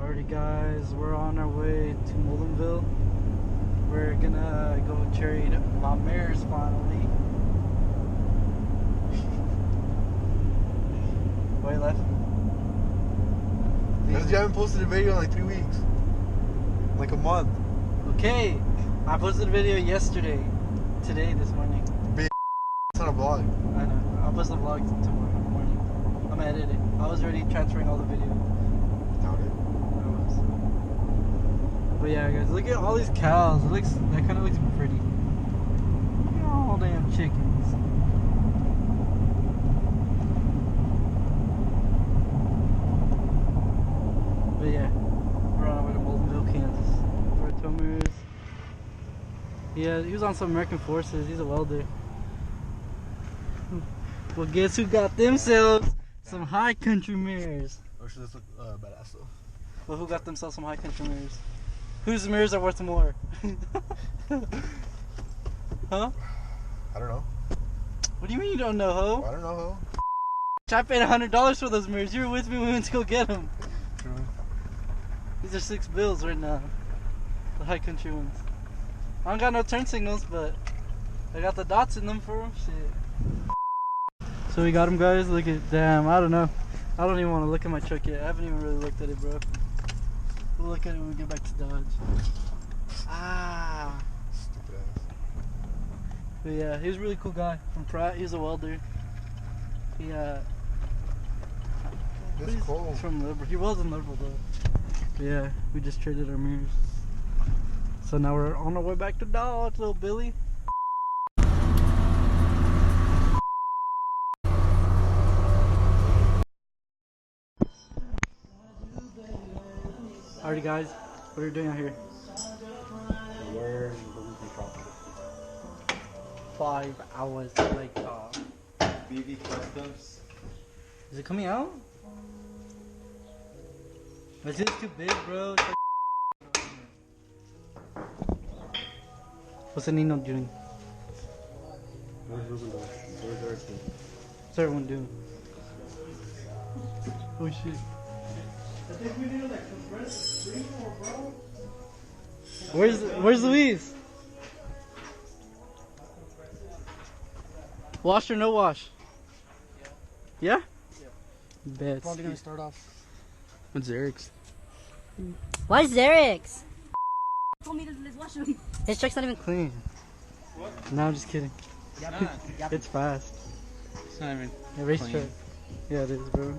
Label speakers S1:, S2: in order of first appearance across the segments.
S1: Alrighty guys, we're on our way to Mullenville. We're gonna go trade my mirrors finally. Why you laughing?
S2: Because you haven't posted a video in like 3 weeks. Like a month.
S1: Okay, I posted a video yesterday. Today, this morning.
S2: It's not a vlog.
S1: I know. I'll post the vlog tomorrow morning. I'm gonna edit it. I was already transferring all the video.
S2: Doubt it.
S1: But yeah, guys, look at all these cows. It looks, that kind of looks pretty. Look at all damn chickens. But yeah, we're on our way to Mullenville, Kansas. Where Tomer is. Yeah, he was on some American Forces. He's a welder. Well, guess who got themselves some high country mirrors?
S2: Or should this look badass though?
S1: Well, who got themselves some high country mirrors? Whose mirrors are worth more? Huh?
S2: I don't know.
S1: What do you mean you don't know, ho?
S2: I don't know, ho.
S1: I paid $100 for those mirrors. You were with me when we went to go get them.
S2: True.
S1: These are $6 right now. The high country ones. I don't got no turn signals, but I got the dots in them for them. Shit. So we got them, guys. Look at, damn, I don't know. I don't even want to look at my truck yet. I haven't even really looked at it, bro. We'll look at it when we get back to Dodge. Ah.
S2: Stupid ass.
S1: But yeah, he was a really cool guy from Pratt. He's a welder. He
S2: It's cold.
S1: He's from Liberal. He was in Liberal though. But yeah, we just traded our mirrors. So now we're on our way back to Dodge, little Billy. Alrighty guys, what are you doing out here?
S2: We're shopping.
S1: 5 hours later.
S2: BV Customs.
S1: Is it coming out? Is this too big, bro? It's like what's the Nino doing?
S2: Where's Ruben doing? Where's Erickson?
S1: What's everyone doing? Oh shit. I think we need to like compress the screen more, bro. Where's Luis? Wash or no wash? Yeah? Yeah. Bet.
S2: Probably gonna start off.
S1: What's Eric's?
S3: Why is Eric's? Told me to wash him.
S1: His truck's not even clean.
S4: What?
S1: No, I'm just kidding. It's fast.
S4: It's not even.
S1: Yeah, race
S4: clean.
S1: truck. Yeah, it is, bro.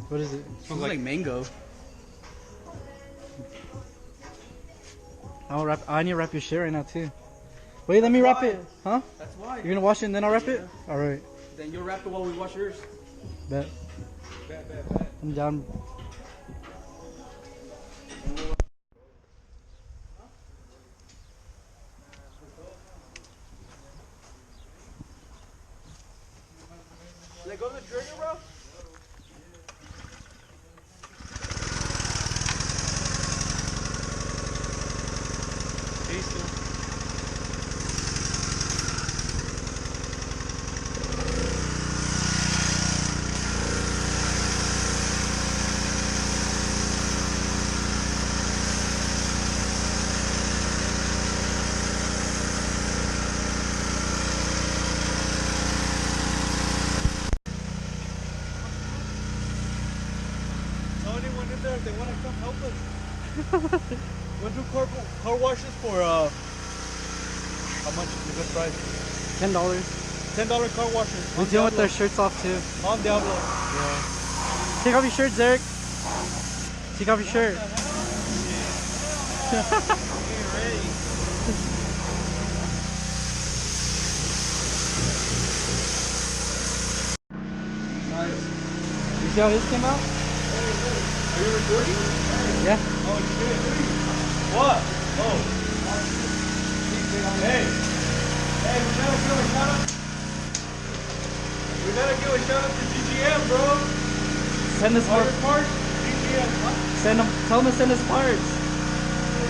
S1: What is it?
S4: Smells like mango.
S1: I need to wrap your shit right now too. Wait, let me wrap it. Huh?
S4: That's why.
S1: You're gonna wash it and then I'll wrap it? Alright.
S4: Then you'll wrap it while we wash yours.
S1: Bet.
S4: Bet.
S1: I'm down.
S4: Should I go to the trigger, bro? Anyone in there if they want to come help us. We'll do car washes for how much is a good price?
S1: $10.
S4: $10 car washes.
S1: We're dealing with their shirts off too.
S4: On Diablo.
S1: Yeah. Take off your shirt, Eric. Take off your shirt. You see how his came out?
S4: Are you recording?
S1: Yeah.
S4: Oh shit. What? Oh. Hey, we gotta give a shout out. We gotta give a shout out to GGM, bro.
S1: Send us more
S4: parts. GGM. Huh?
S1: Send them. Tell them to send us parts.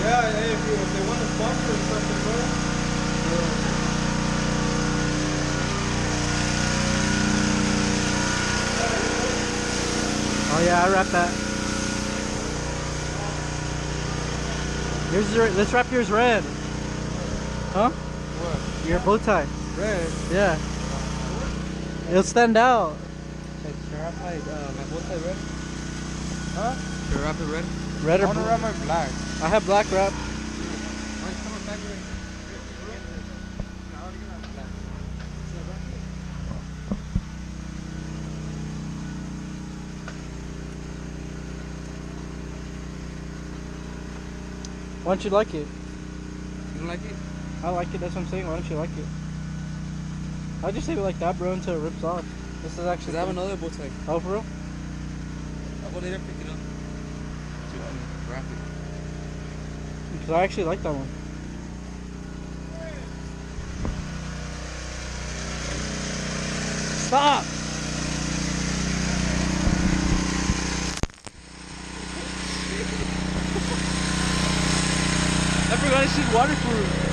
S4: Yeah, hey, if they want to sponsor or something, bro.
S1: Oh yeah, I wrapped that. Let's wrap yours red. Huh?
S2: What?
S1: Your bow tie.
S2: Red?
S1: Yeah. It'll stand out.
S2: Should I wrap my bow tie red? Huh? Should I wrap it red?
S1: Red
S2: I
S1: or
S2: want to
S1: blue?
S2: wrap my black.
S1: I have black wrap. Why don't you like it?
S2: You don't like it?
S1: I like it, that's what I'm saying. Why don't you like it? I'll just leave it like that, bro, until it rips off. This is actually.
S2: Cause I have another bow tie.
S1: Oh, for real?
S2: I'll go later pick it up. To wrap it.
S1: Because I actually like that one. Stop! I forgot she's waterproof.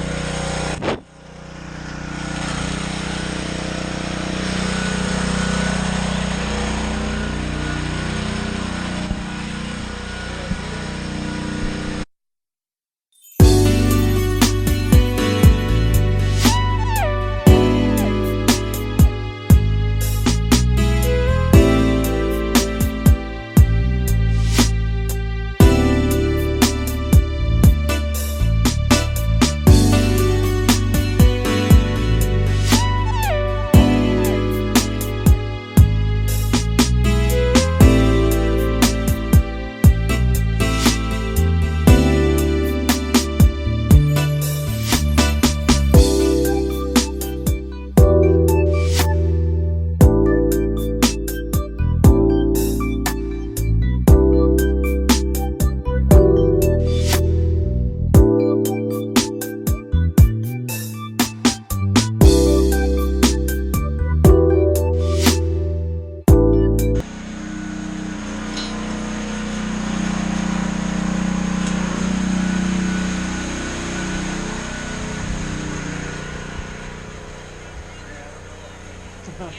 S4: What's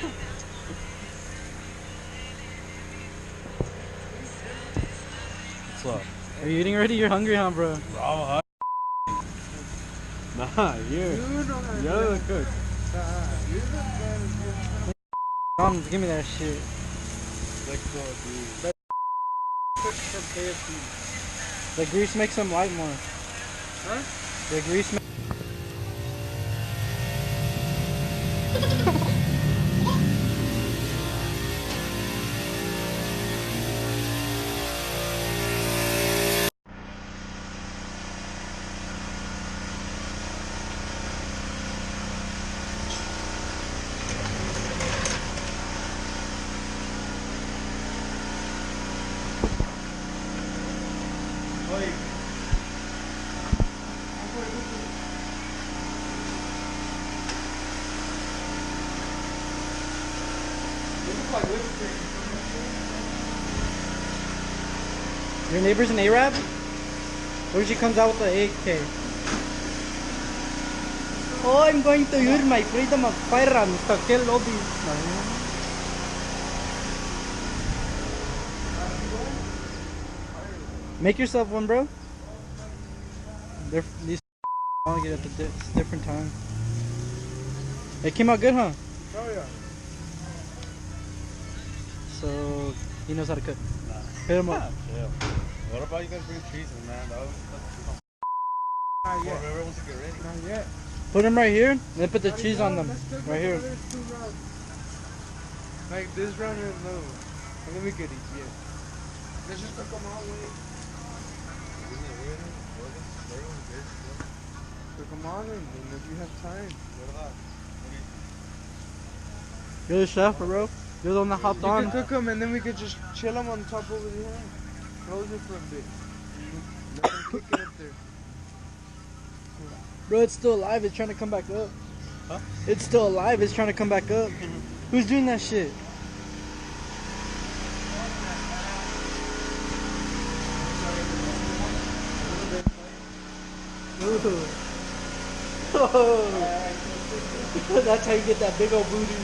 S4: up?
S1: Are you eating already? You're hungry, huh, bro?
S4: Nah, you're the cook.
S1: Mom, give me that shit.
S4: Let's go, dude.
S1: The grease makes them light more.
S2: Huh?
S1: The grease Your neighbor's an Arab? What if she comes out with the AK? Oh, I'm going to use my freedom of firearms to kill all these. Make yourself one, bro. These want to get at the different time. It came out good, huh?
S2: Oh yeah.
S1: So he knows how to cook. Hit him up.
S4: Yeah. What about you guys bring trees in, man? That's
S2: Not yet.
S4: whoever wants to get ready.
S2: Not yet.
S1: Put them right here, and then put the cheese on them. Right here.
S2: Like this round and no. And then we get it, yeah. Let's just cook them all way. Cook them all in, and if you have time.
S1: You're the chef, bro. You're the one that hopped
S2: You
S1: on.
S2: can cook them and then we could just chill them on top over the hand. Close it for a bit. Let them kick it up there.
S1: Bro, it's still alive. It's trying to come back up.
S4: Huh?
S1: It's still alive. It's trying to come back up. Who's doing that shit? Ooh. Oh. That's how you get that big old booty.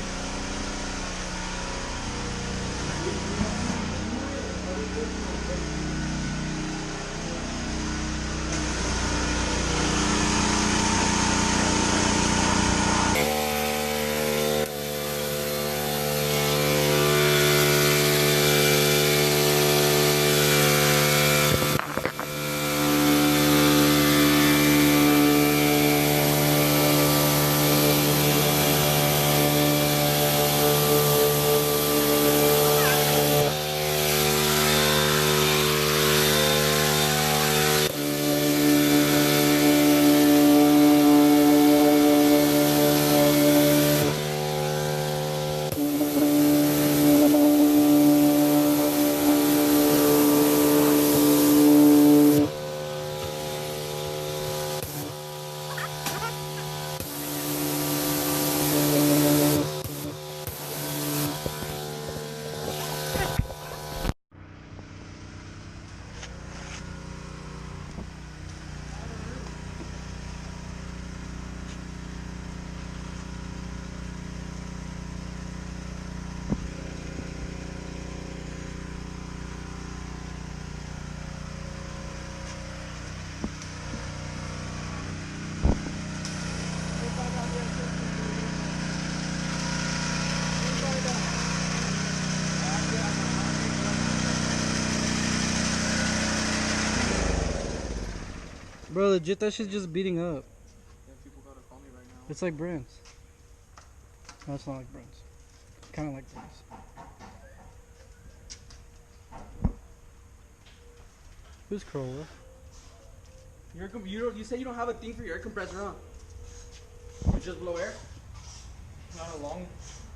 S1: Bro, legit, that shit's just beating up.
S2: Yeah, people gotta call me right now.
S1: It's like Brent's. No, it's not like Brent's. Kind of like Brent's. Who's Corolla?
S2: You say you don't have a thing for your air compressor, huh? You just blow air? Not a long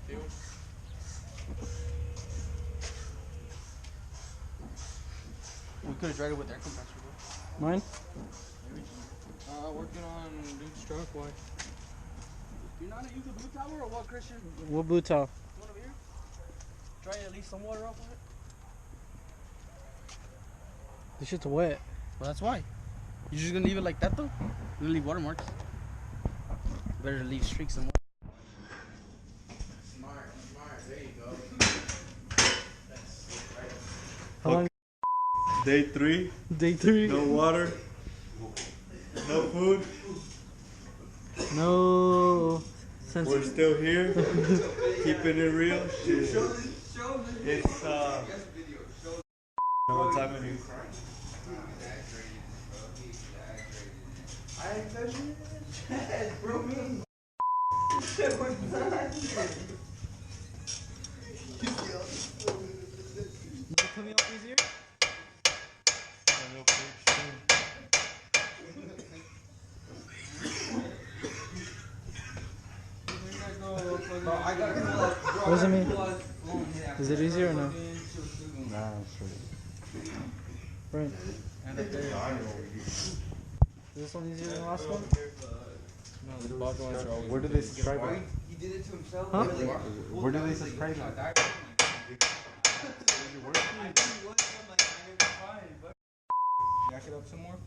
S2: deal. We could have tried it with air compressor, bro.
S1: Mine?
S2: Working on Duke's truck. Why? Do you know how to use the blue tower or what, Christian?
S1: What blue towel?
S2: One over here? Try at least some water off of it.
S1: This shit's wet.
S2: Well, that's why. You're just gonna leave it like that, though? You're gonna leave watermarks. Better leave streaks and water. Smart. There you go.
S1: How long?
S4: Day 3.
S1: Day 3.
S4: No water. No food.
S1: No.
S4: We're still here. Keeping it real. Shit. It's what time it is?
S2: I ain't touching it. Yes, bro, me. Shit was not.
S1: Coming up easier? What does it mean? Is it easier or no?
S4: Nah, sure.
S1: Right. Is this one easier than the last one?
S2: No, the bottom ones are always.
S4: Where do they subscribe at?
S2: He did it to himself.
S1: Huh?
S4: Where do they subscribe at?
S2: Jack it up some more.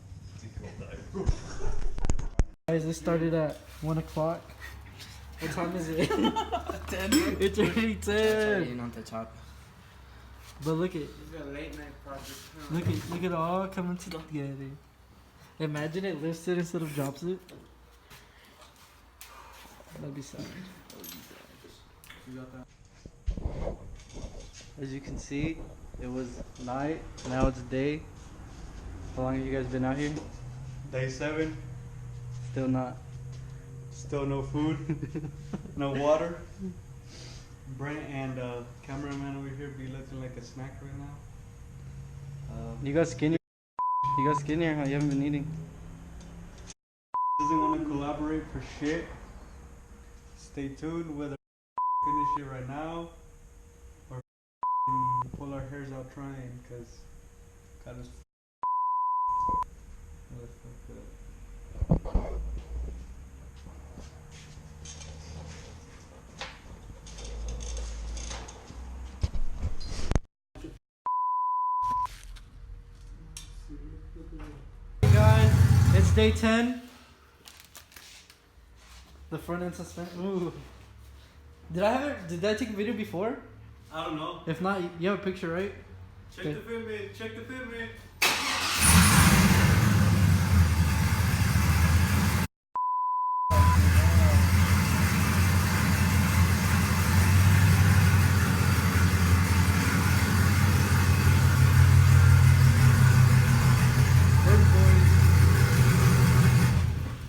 S1: Guys, this started at 1 o'clock. What time is it? 10. It's already 10.
S2: On the top.
S1: But look at,
S2: This is a late night project.
S1: look at all coming together. Imagine it lifts it instead of drops it. That'd be sad. As you can see, it was night. Now it's day. How long have you guys been out here?
S4: Day 7.
S1: Still not.
S4: Still no food. No water. Brent and cameraman over here be looking like a snack right now.
S1: You got skinnier. You got skinnier, huh? You haven't been eating.
S4: Doesn't want to collaborate for shit. Stay tuned whether finish it right now or pull our hairs out trying, cause got us fucked up.
S1: Hey guys, it's day 10. The front end suspension. Ooh. Did I take a video before?
S4: I don't know.
S1: If not, you have a picture, right?
S4: Check the fitment. Check the fitment.